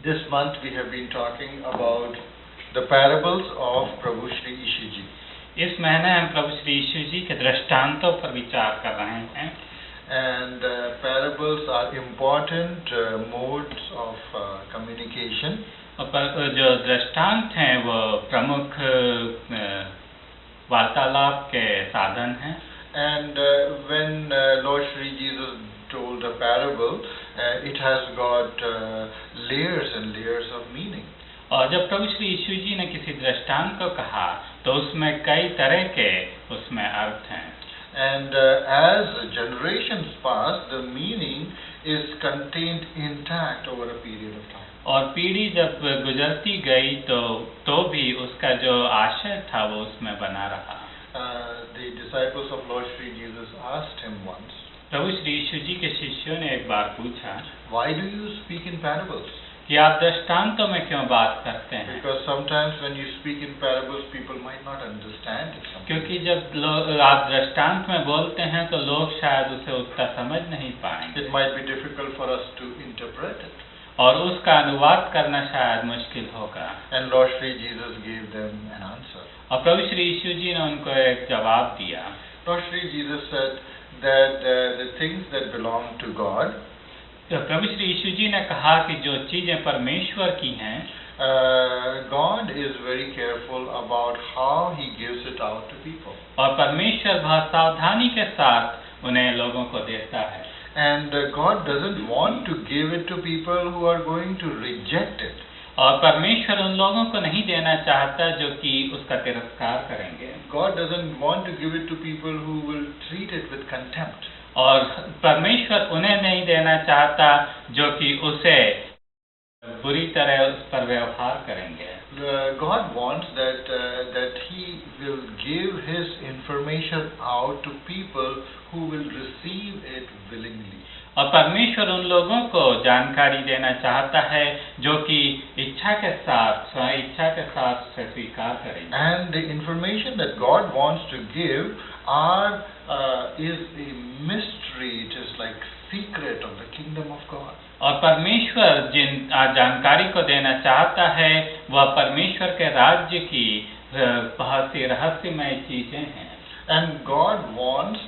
This month we have been talking about the parables of Prabhu Shri Ishu Ji. इस महीने हम प्रभु श्री यीशु जी के दृष्टांतों पर विचार कर रहे हैं। And parables are important modes of communication. और जो दृष्टांत हैं वो प्रमुख वार्तालाप के साधन हैं। And when Lord Shri Jesus told a parable, it has got layers and layers of meaning. और जब प्रभु श्री यीशु जी ने किसी दृष्टांत को कहा तो उसमें कई तरह के उसमें अर्थ हैं। And as generations pass, the meaning is contained intact over a period of time. और पीढ़ी जब गुजरती गई तो भी उसका जो आशय था वो उसमें बना रहा। The disciples of Lord Shri Jesus asked him once, प्रभु श्री यीशु जी के शिष्यों ने एक बार पूछा, "Why do you speak in parables?" कि आप दृष्टांतों में क्यों बात करते हैं? Because sometimes when you speak in parables, people might not understand it. क्योंकि जब आप दृष्टांत में बोलते हैं तो लोग शायद उसे उतना समझ नहीं पाएंगे। It might be difficult for us to interpret it. और उसका अनुवाद करना शायद मुश्किल होगा। And Lord Shri Jesus gave them an answer. और प्रभु श्री यीशु जी ने उनको एक जवाब दिया। Lord Shri Jesus said that the things that belong to God, तो प्रभु श्री यीशु जी ने कहा कि जो चीजें परमेश्वर की हैं, God is very careful about how He gives it out to people. और परमेश्वर बहुत सावधानी के साथ उन्हें लोगों को देता है। And God doesn't want to give it to people who are going to reject it. और परमेश्वर उन लोगों को नहीं देना चाहता जो कि उसका तिरस्कार करेंगे। God doesn't want to give it to people who will treat it with contempt. और परमेश्वर उन्हें नहीं देना चाहता जो कि उसे बुरी तरह उस पर व्यवहार करेंगे। God wants that He will give His information out to people who will receive it willingly. और परमेश्वर उन लोगों को जानकारी देना चाहता है जो कि इच्छा के साथ उसे स्वीकार करेंगे। And the information that God wants to give is a mystery. It is like secret of the kingdom of God. और परमेश्वर जिन जानकारी को देना चाहता है वह परमेश्वर के राज्य की बहुत सी रहस्यमय चीजें हैं। And God wants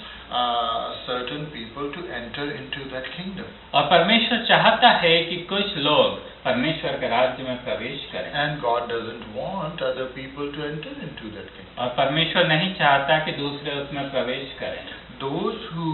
certain people to enter into that kingdom. और परमेश्वर चाहता है कि कुछ लोग परमेश्वर के राज्य में प्रवेश करें। And God doesn't want other people to enter into that kingdom. और परमेश्वर नहीं चाहता कि दूसरे उसमें प्रवेश करें। Those who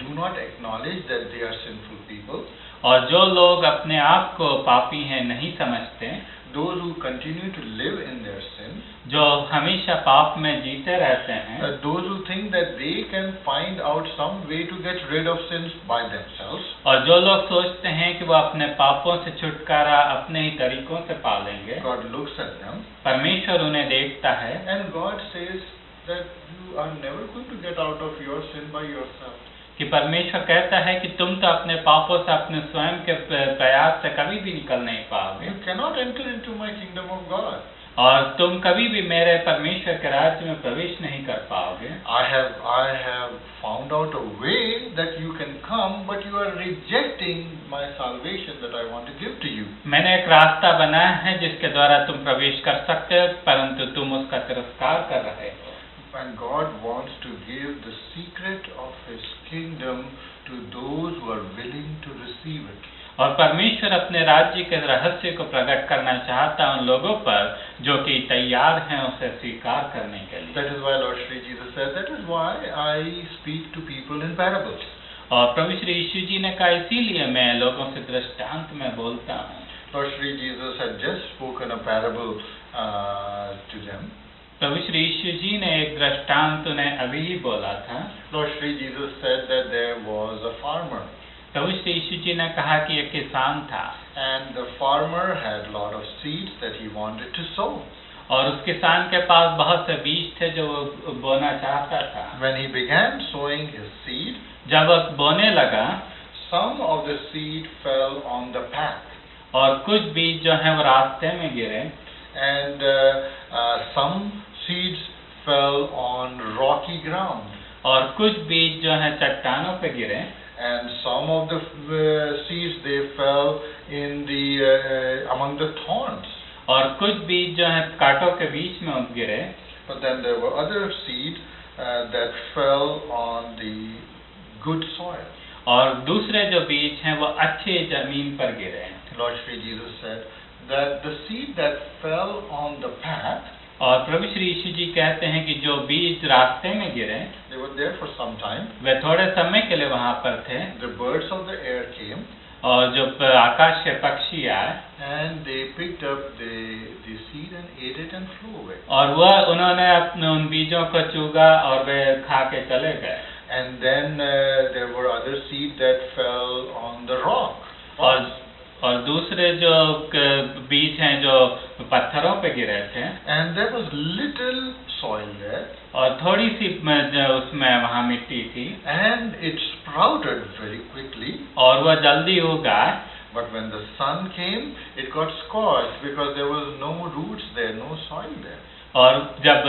do not acknowledge that they are sinful people, और जो लोग अपने आप को पापी हैं नहीं समझते, those who continue to live in their sin, जो हमेशा पाप में जीते रहते हैं, those who think that they can find out some way to get rid of sins by themselves, और जो लोग सोचते हैं कि वो अपने पापों से छुटकारा अपने ही तरीकों से पा लेंगे, God looks at them, परमेश्वर उन्हें देखता है, and God says that you are never going to get out of your sin by yourself. कि परमेश्वर कहता है कि तुम तो अपने पापों से अपने स्वयं के प्रयास से कभी भी निकल नहीं पाओगे। You cannot enter into my kingdom of God. और तुम कभी भी मेरे परमेश्वर के राज्य में प्रवेश नहीं कर पाओगे। I have found out a way that you can come, but you are rejecting my salvation that I want to give to you. मैंने एक रास्ता बनाया है जिसके द्वारा तुम प्रवेश कर सकते हो, परंतु तुम उसका तिरस्कार कर रहे हो। And God wants to give the secret of His kingdom to those who are willing to receive it. और परमेश्वर अपने राज्य के रहस्य को प्रकट करना चाहता है उन लोगों पर जो कि तैयार हैं उसे स्वीकार करने के लिए। That is why Lord Shri Jesus said, that is why I speak to people in parables. और प्रभु श्री यीशु जी ने कहा इसीलिए मैं लोगों से दृष्टांत में बोलता हूँ। Lord Shri Jesus had just spoken a parable to them. प्रभु श्री यीशु जी ने एक दृष्टांत उन्हें अभी ही बोला था। Lord Shri Jesus said that there was a farmer. प्रभु श्री यीशु जी ने कहा कि एक किसान था। And the farmer had a lot of seeds that he wanted to sow. और उस किसान के पास बहुत से बीज थे जो वो बोना चाहता था। When he began sowing his seed, जब वो बोने लगा, some of the seed fell on the path. और कुछ बीज जो हैं वो रास्ते में गिरे। And some seeds fell on rocky ground. और कुछ बीज जो हैं चट्टानों पे गिरे। and some of the seeds they fell in the among the thorns. और कुछ बीज जो है कांटों के बीच में गिरे. But then there were other seeds that fell on the good soil. और दूसरे जो बीज हैं वो अच्छी जमीन पर गिरे. Lord Shri Jesus said that the seed that fell on the path, और प्रभु श्री यीशु जी कहते हैं कि जो बीज रास्ते में गिरे, they were there for some time. वे थोड़े समय के लिए वहाँ पर थे. The birds of the air came, और जो आकाश के पक्षी आए, and they picked up the seed and ate it and flew away. और वह उन्होंने अपने उन बीजों को चुगा और वे खा के चले गए. And then there were other seed that fell on the rock. और दूसरे जो बीज हैं जो पत्थरों पे गिरे थे. And there was little soil there. और थोड़ी सी उसमें वहाँ मिट्टी थी. And it sprouted very quickly. और वह जल्दी उगा. But when the sun came, it got scorched because there was no roots there, no soil there. और जब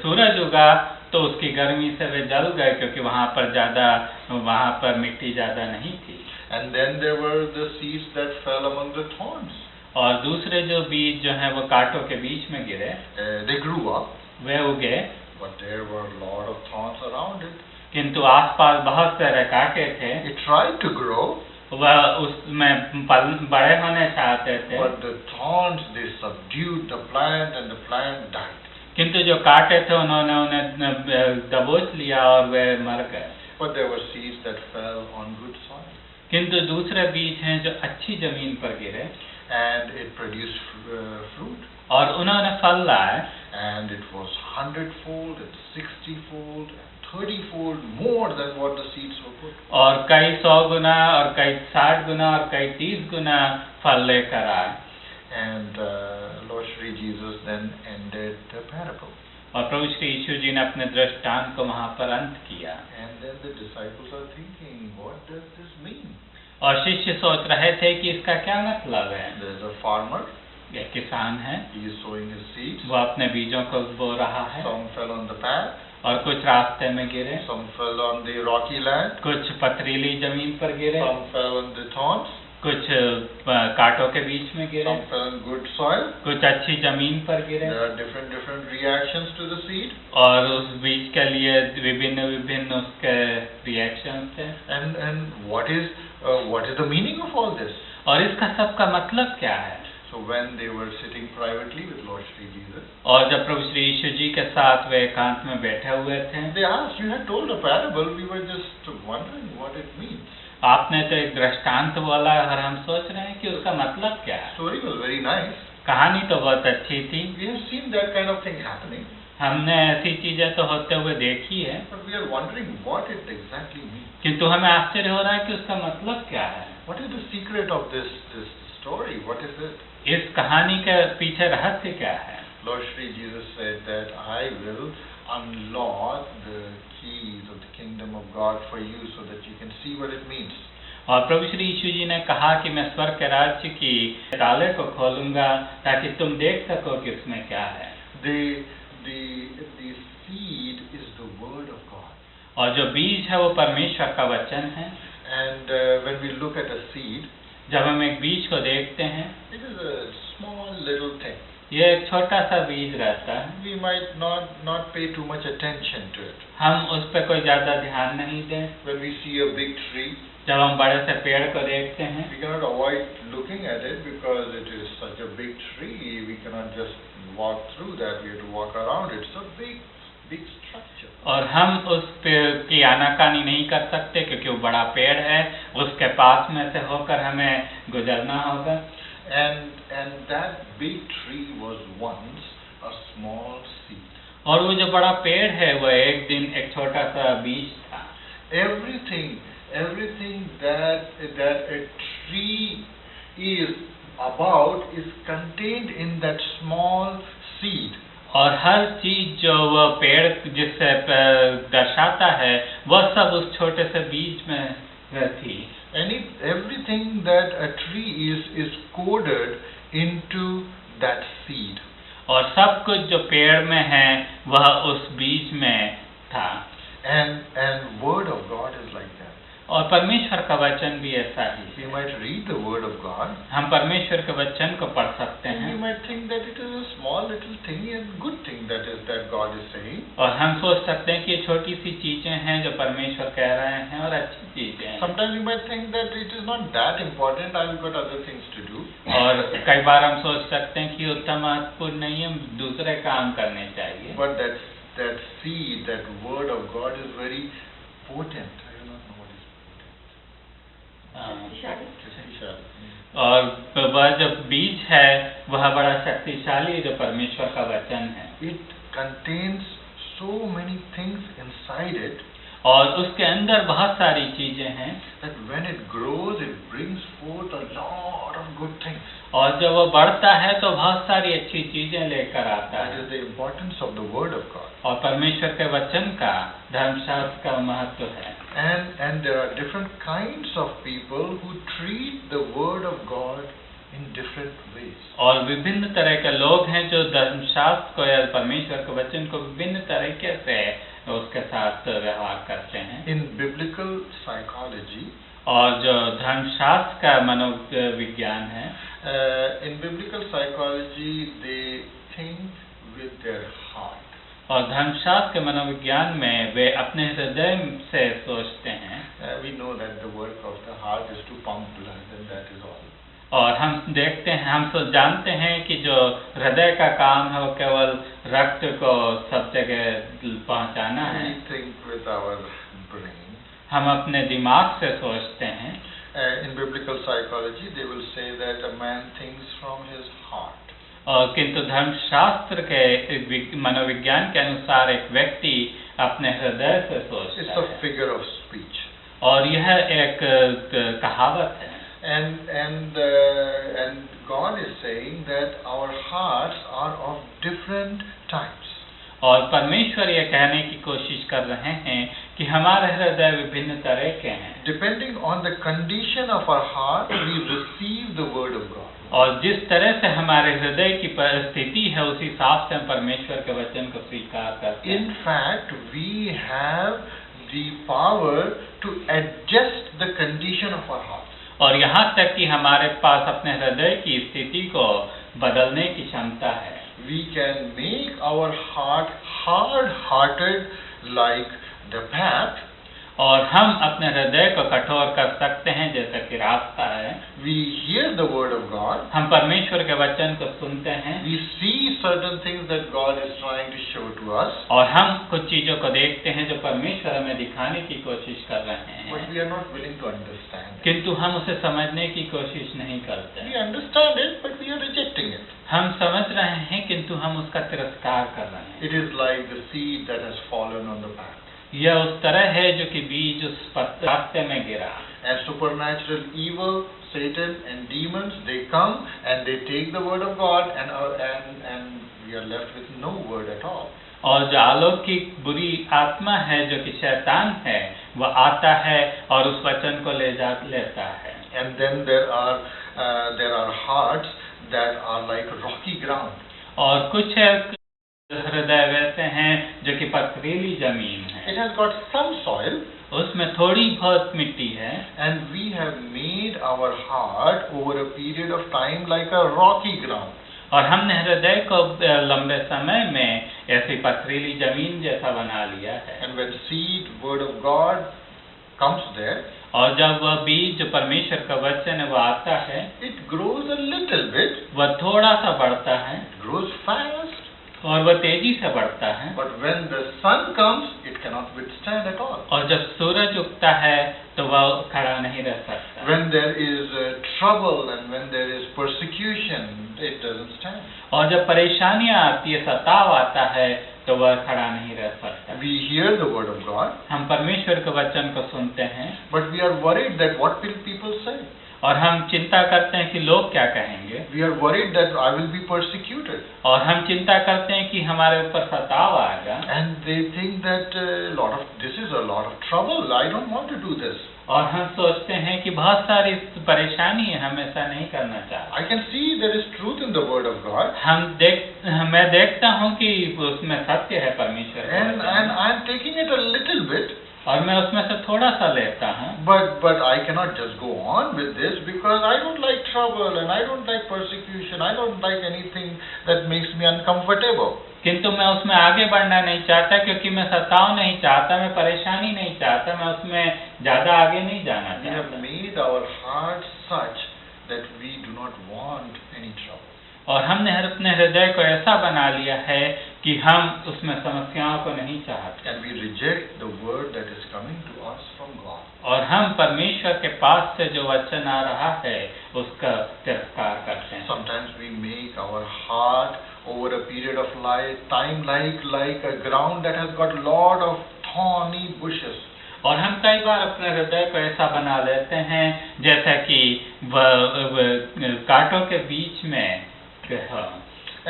सूरज उगा तो उसकी गर्मी से वे जल गए क्योंकि वहाँ पर मिट्टी ज्यादा नहीं थी. And then there were the seeds that fell among the thorns. और दूसरे जो बीज जो हैं वो कांटों के बीच में गिरे. They grew up. वे उगे. But there were a lot of thorns around it. किंतु आसपास बहुत सारे कांटे थे. It tried to grow. वह उसमें बड़े होने चाहते थे. But the thorns, they subdued the plant and the plant died. किंतु जो कांटे थे उन्होंने उन्हें दबोच लिया और वे मर गए. But there were seeds that fell on good soil. किंतु दूसरे बीज हैं जो अच्छी जमीन पर गिरे. And it produced fruit. और उन्होंने फल लाए. And it was 100-fold and 60-fold and 30-fold more than what the seeds were put. और कई 100 गुना और कई 60 गुना और कई 30 गुना फल लेकर आए. And Lord Shri Jesus then ended the parable. और प्रभु श्री यीशु जी ने अपने दृष्टांत को वहाँ पर अंत किया. And then the disciples are thinking, what does this mean? और शिष्य सोच रहे थे कि इसका क्या मतलब है. There's a farmer. एक किसान है. He is sowing his seeds. वो अपने बीजों को बो रहा है. Some fell on the path. और कुछ रास्ते में गिरे. Some fell on the rocky land. कुछ पथरीली जमीन पर गिरे. Some fell on the thorns. कुछ कांटों के बीच में गिरे. Some fell on good soil. कुछ अच्छी जमीन पर गिरे. There are different reactions to the seed. और उस बीज के लिए विभिन्न उसके रिएक्शंस थे. And what is the meaning of all this? और इसका सबका मतलब क्या है? So when they were sitting privately with Lord Shri Jesus, और जब प्रभु श्री यीशु जी के साथ वे एकांत में बैठे हुए थे, they asked, you had told a parable, we were just wondering what it means. आपने तो एक दृष्टांत बोला और हम सोच रहे हैं कि उसका मतलब क्या है. Story was very nice. कहानी तो बहुत अच्छी थी. We have seen that kind of thing happening. हमने ऐसी चीजें तो होते हुए देखी है. But we are wondering what it exactly means. किंतु हमें आश्चर्य हो रहा है कि उसका मतलब क्या है. What is the secret of this story? What is it? इस कहानी के पीछे रहस्य क्या है. Lord Shri Jesus said that I will unlock the keys of the kingdom of God for you so that you can see what it means. और प्रभु श्री यीशु जी ने कहा कि मैं स्वर्ग के राज्य की ताले को खोलूंगा ताकि तुम देख सको कि उसमें क्या है. The seed is the word of God. और जो बीज है वो परमेश्वर का वचन है. And when we look at a seed, जब हम एक बीज को देखते हैं, it is a small little thing. ये एक छोटा सा बीज रहता है. We might not pay too much attention to it. हम उस पर कोई ज्यादा ध्यान नहीं दें. When we see a big tree, जब हम बड़े से पेड़ को देखते हैं, we cannot avoid looking at it because it is such a big tree. We cannot just walk through that. We have to walk around it. It's a big structure. और हम उस पेड़ की आनाकानी नहीं कर सकते क्योंकि वो बड़ा पेड़ है. उसके पास में से होकर हमें गुजरना होगा. And that big tree was once a small seed. और वो जो बड़ा पेड़ है वो एक दिन एक छोटा सा बीज था. Everything that a tree is about is contained in that small seed. और हर चीज जो वो पेड़ जिससे दर्शाता है वह सब उस छोटे से बीज में थी. Everything that a tree is coded into that seed. और सब कुछ जो पेड़ में है वह उस बीज में था. And word of God is like that. और परमेश्वर का वचन भी ऐसा ही We है। might read the word of God, हम परमेश्वर के वचन को पढ़ सकते and we हैं might think that it is a small little thing and good thing that God is saying. और हम सोच सकते हैं कि ये छोटी सी चीजें हैं जो परमेश्वर कह रहे हैं और अच्छी चीजें हैं। Sometimes we might think that it is not that important, I've got other things to do. और कई बार हम सोच सकते हैं कि उतना महत्वपूर्ण नहीं है, दूसरे काम करने चाहिए। But that seed, that word of God is very potent. I do not know what is potent. और वह जो बीज है वह बड़ा शक्तिशाली है जो परमेश्वर का वचन है। It contains so many things inside it और उसके अंदर बहुत सारी चीजें हैं that when it grows, it brings forth a lot of good things. और जब वो बढ़ता है तो बहुत सारी अच्छी चीजें लेकर आता That है। is the importance of the word of God. और परमेश्वर के वचन का धर्मशास्त्र का महत्व है। And there are different kinds of people who treat the word of God in different ways. और विभिन्न तरह के लोग हैं जो धर्मशास्त्र को या परमेश्वर के वचन को विभिन्न तरीके से उसके साथ व्यवहार करते हैं। In biblical psychology, और जो धर्मशास्त्र का मनोविज्ञान है, in biblical psychology, they think with their heart. और धर्मशास्त्र के मनोविज्ञान में वे अपने हृदय से सोचते हैं। We know that the work of the heart is to pump blood, and that is all. और हम देखते हैं, हम जानते हैं कि जो हृदय का काम है वो केवल रक्त को सब जगह पहुंचाना है। We think with our brain. हम अपने दिमाग से सोचते हैं। In biblical psychology, they will say that a man thinks from his heart. और किंतु धर्मशास्त्र के मनोविज्ञान के अनुसार एक व्यक्ति अपने हृदय से सोचता It's a है। figure of speech. और यह एक कहावत है। And God is saying that our hearts are of different types. और परमेश्वर ये कहने की कोशिश कर रहे हैं कि हमारे हृदय विभिन्न तरह के हैं। Depending on the condition of our heart, we receive the word of God. और जिस तरह से हमारे हृदय की परिस्थिति है उस हिसाब से हम परमेश्वर के वचन को स्वीकार करते हैं। In fact, we have the power to adjust the condition of our heart. और यहाँ तक कि हमारे पास अपने हृदय की स्थिति को बदलने की क्षमता है। We can make our heart hard-hearted like the path. और हम अपने हृदय को कठोर कर सकते हैं जैसा कि रास्ता है। We hear the word of God. हम परमेश्वर के वचन को सुनते हैं। We see certain things that God is trying to show to us. और हम कुछ चीजों को देखते हैं जो परमेश्वर हमें दिखाने की कोशिश कर रहे हैं। But we are not willing to understand it. किंतु हम उसे समझने की कोशिश नहीं करते। We understand it, but we are rejecting it. हम समझ रहे हैं किंतु हम उसका तिरस्कार कर रहे हैं। It is like the seed that has fallen on the path. यह उस तरह है जो कि बीज उस रास्ते में गिरा। And supernatural evil, Satan and demons, they come and they take the word of God, and we are left with no word at all. और जो अलौकिक बुरी आत्मा है जो कि शैतान है वह आता है और उस वचन को लेता है। And then there are hearts that are like rocky ground. और कुछ हृदय वैसे हैं जो कि पथरीली जमीन है। It has got some soil. उसमें थोड़ी बहुत मिट्टी है। And we have made our heart over a period of time like a rocky ground. और हमने हृदय को लंबे समय में ऐसी पथरीली जमीन जैसा बना लिया है। And when seed, word of God comes there, और जब वह बीज जो परमेश्वर का वचन है वह आता है, it grows a little bit. वह थोड़ा सा बढ़ता है। It grows fast. और वह तेजी से बढ़ता है। But when the sun comes, it cannot withstand at all. और जब सूरज उगता है तो वह खड़ा नहीं रह सकता। When there is trouble and when there is persecution, it doesn't stand. और जब परेशानियां आती है, सताव आता है तो वह खड़ा नहीं रह सकता। We hear the word of God. हम परमेश्वर के वचन को सुनते हैं। But we are worried that what will people say? और हम चिंता करते हैं कि लोग क्या कहेंगे। We are worried that I will be persecuted. और हम चिंता करते हैं कि हमारे ऊपर सताव आएगा। And they think that this is a lot of trouble. I don't want to do this. और हम सोचते हैं कि बहुत सारी परेशानी है, हम ऐसा नहीं करना चाहते। I can see there is truth in the word of God. मैं देखता हूँ कि उसमें सत्य है परमेश्वर का And वचन। I'm taking it a little bit. और मैं उसमें से थोड़ा सा लेता हूँ। But I cannot just go on with this because I don't like trouble and I don't like persecution. I don't like anything that makes me uncomfortable. किंतु मैं उसमें आगे बढ़ना नहीं चाहता, क्योंकि मैं सताव नहीं चाहता, मैं परेशानी नहीं चाहता, मैं उसमें ज़्यादा आगे नहीं जाना We have चाहता। made our hearts such that we do not want any trouble. और हमने अपने हृदय को ऐसा बना लिया है कि हम उसमें समस्याओं को नहीं चाहते, And we reject the word that is coming to us from God. और हम परमेश्वर के पास से जो वचन आ रहा है उसका तिरस्कार करते हैं। Sometimes we make our heart over a period of time like a ground that has got lot of thorny bushes. और हम कई बार अपने हृदय को ऐसा बना लेते हैं जैसा कि कांटों के बीच में,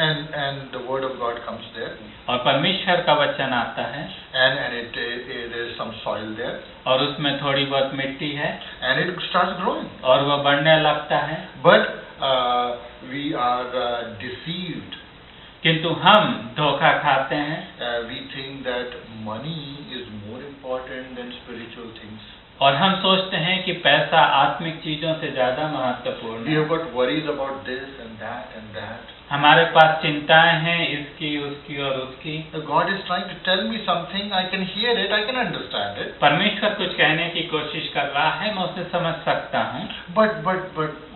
And the word of God comes there. और परमेश्वर का वचन आता है, And it is some soil there. और उसमें थोड़ी बहुत मिट्टी है, And it starts growing. और वह बढ़ने लगता है। But we are deceived. किंतु हम धोखा खाते हैं। We think that money is more important than spiritual things. और हम सोचते हैं कि पैसा आत्मिक चीजों से ज्यादा महत्वपूर्ण We है। have got worries about this and that and that. हमारे पास चिंताएं हैं इसकी, उसकी और उसकी। God is trying to tell me something. I can hear it. I can understand it. परमेश्वर कुछ कहने की कोशिश कर रहा है, मैं उसे समझ सकता हूँ। But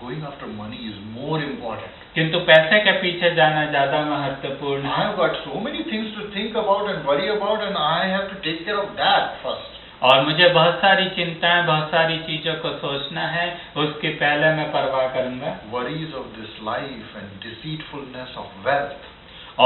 going after money is more important. किंतु पैसे के पीछे जाना ज्यादा महत्वपूर्ण I है। have got so many things to think about and worry about, and I have to take care of that first. और मुझे बहुत सारी चिंताएं, बहुत सारी चीजों को सोचना है, उसकी पहले मैं परवाह करूंगा। Worries of this life and deceitfulness of wealth.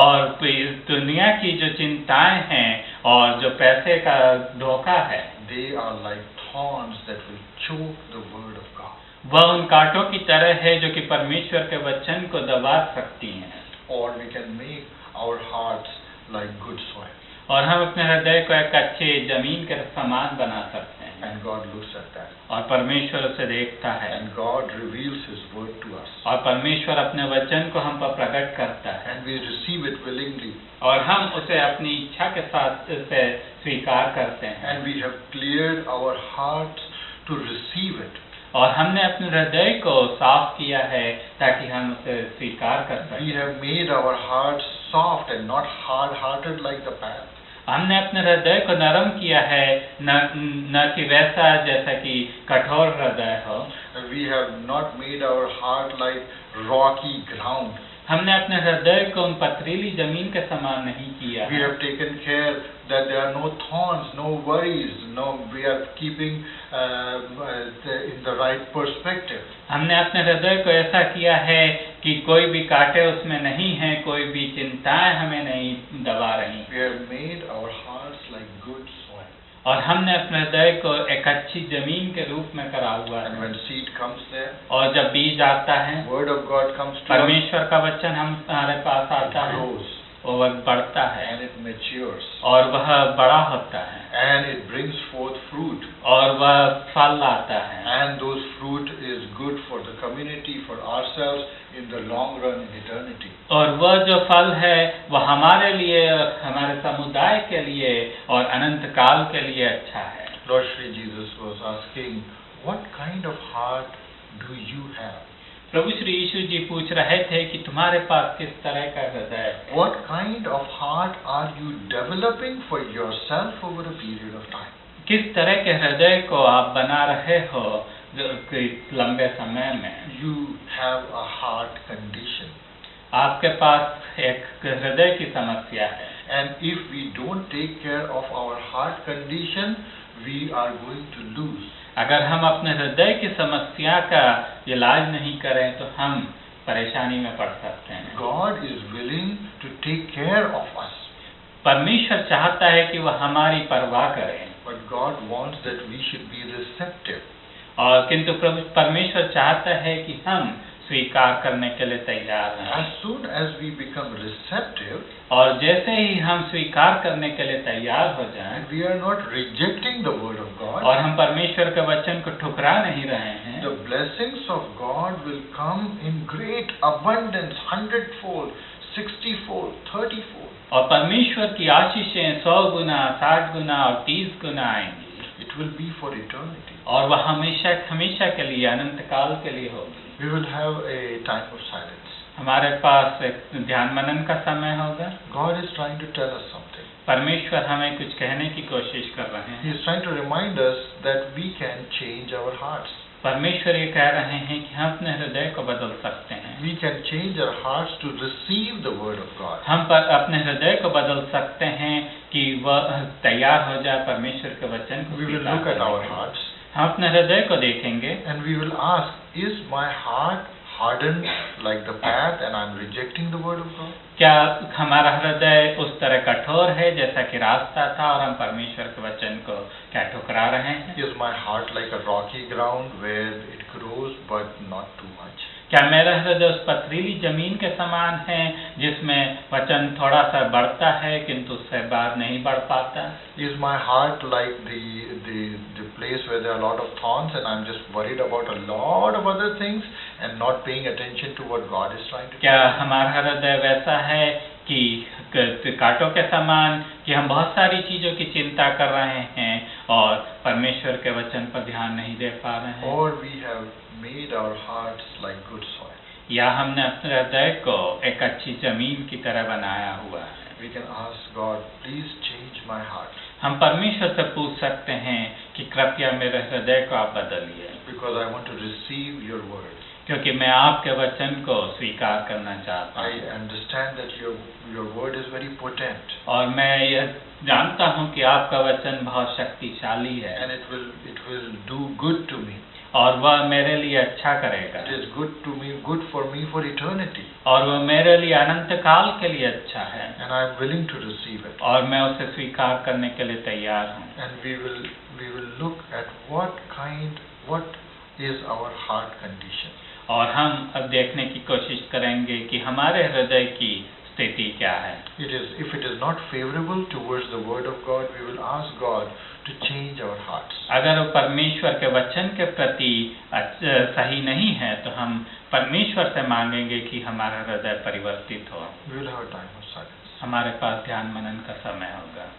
और इस दुनिया की जो चिंताएं हैं और जो पैसे का धोखा है, They are like thorns that will choke the word of God. वह उन कांटों की तरह है जो कि परमेश्वर के वचन को दबा सकती हैं। Or we can make our hearts like good soil. और हम अपने हृदय को एक अच्छी जमीन के समान बना सकते हैं। And God looks at that. और परमेश्वर उसे देखता है। And God reveals His word to us. और परमेश्वर अपने वचन को हम पर प्रकट करता है। And we receive it willingly. और हम उसे अपनी इच्छा के साथ से स्वीकार करते हैं। And we have cleared our hearts to receive it. और हमने अपने हृदय को साफ किया है ताकि हम उसे स्वीकार कर सकें। We have made our hearts soft and not hard-hearted like the past. हमने अपने हृदय को नरम किया है, न कि वैसा जैसा कि कठोर हृदय हो। We have not made our heart like rocky ground. हमने अपने हृदय को उन पथरीली जमीन के समान नहीं किया। We have taken care that there are no thorns, no worries, no. We are keeping in the right perspective. हमने अपने हृदय को ऐसा किया है कि कोई भी कांटे उसमें नहीं है, कोई भी चिंताएं हमें नहीं दबा रही। We have made our hearts like good soil. और हमने अपने हृदय को एक अच्छी जमीन के रूप में करा हुआ And है। when seed comes there, और जब बीज आता है, word of God comes to us, परमेश्वर का वचन हमारे पास आता it है, grows वह बढ़ता है and it matures और वह बड़ा होता है and it brings forth fruit. और वह फल लाता है। And those fruit is good for the community, for ourselves in the long run in eternity. और वह जो फल है वह हमारे लिए, हमारे समुदाय के लिए और अनंत काल के लिए अच्छा है। Lord Shri Jesus was asking, what kind of heart do you have? प्रभु श्री यीशु जी पूछ रहे थे कि तुम्हारे पास किस तरह का हृदय है? What kind of heart are you developing for yourself over a period of time? किस तरह के हृदय को आप बना रहे हो लंबे समय में? You have a heart condition. आपके पास एक हृदय की समस्या है। And if we don't take care of our heart condition, we are going to lose. अगर हम अपने हृदय की समस्या का इलाज नहीं करें तो हम परेशानी में पड़ सकते हैं। God is willing to take care of us. परमेश्वर चाहता है कि वह हमारी परवाह करें। But God wants that we should be receptive. और किंतु परमेश्वर चाहता है कि हम स्वीकार करने के लिए तैयार हैं। As soon as we become receptive, और जैसे ही हम स्वीकार करने के लिए तैयार हो जाएं, and we are not rejecting the word of God, और हम परमेश्वर के वचन को ठुकरा नहीं रहे हैं, the blessings of God will come in great abundance, 100-fold, 60-fold, 30-fold. और परमेश्वर की आशीषें 100 गुना, 60 गुना और 30 गुना आएंगी। will be for eternity. और वह हमेशा हमेशा के लिए, अनंत काल के लिए होगी। We will have a time of silence. हमारे पास एक ध्यान मनन का समय होगा। God is trying to tell us something. परमेश्वर हमें कुछ कहने की कोशिश कर रहे He हैं। is trying to remind us that we can change our hearts. परमेश्वर ये कह रहे हैं कि हम अपने हृदय को बदल सकते हैं। We can change our hearts to receive the word of God. हम अपने हृदय को बदल सकते हैं कि वह तैयार हो जाए परमेश्वर के वचन को We will स्वीकार look at करने our के लिए। hearts हम अपने हृदय को देखेंगे and we will ask, is my heart hardened like the path and I'm rejecting the word of God? क्या हमारा हृदय उस तरह कठोर है जैसा कि रास्ता था और हम परमेश्वर के वचन को क्या ठुकरा रहे हैं? Is my heart like a rocky ground where it grows but not too much? क्या मेरा हृदय उस पथरीली जमीन के समान है जिसमें वचन थोड़ा सा बढ़ता है किंतु उससे बाद नहीं बढ़ पाता? Is my heart like the place where there are a lot of thorns and I'm just worried about a lot of other things and not paying attention to what God is trying to do? क्या हमारा हृदय वैसा है कि कांटों के समान कि हम बहुत सारी चीजों की चिंता कर रहे हैं और परमेश्वर के वचन पर ध्यान नहीं दे पा रहे हैं? Or we have made our hearts like good soil. या हमने अपने हृदय को एक अच्छी जमीन की तरह बनाया हुआ है? We can ask God, please change my heart, हम परमेश्वर से पूछ सकते हैं कि कृपया मेरे हृदय को आप बदलिए, because I want to receive your word. क्योंकि मैं आपके वचन को स्वीकार करना चाहता I हूँ understand that your word is very potent और मैं यह जानता हूँ कि आपका वचन बहुत शक्तिशाली है and it will do good to me. और वह मेरे लिए अच्छा करेगा It is good to me, good for me for eternity, और वह मेरे लिए अनंत काल के लिए अच्छा है and I am willing to receive it. और मैं उसे स्वीकार करने के लिए तैयार हूँ। And we will look at what is our heart condition. और हम अब देखने की कोशिश करेंगे कि हमारे हृदय की स्थिति क्या है। If it is not favorable towards the word of God, we will ask God to change our hearts. अगर वो परमेश्वर के वचन के प्रति सही नहीं है तो हम परमेश्वर से मांगेंगे कि हमारा हृदय परिवर्तित हो। We will have a time of silence. हमारे पास ध्यान मनन का समय होगा।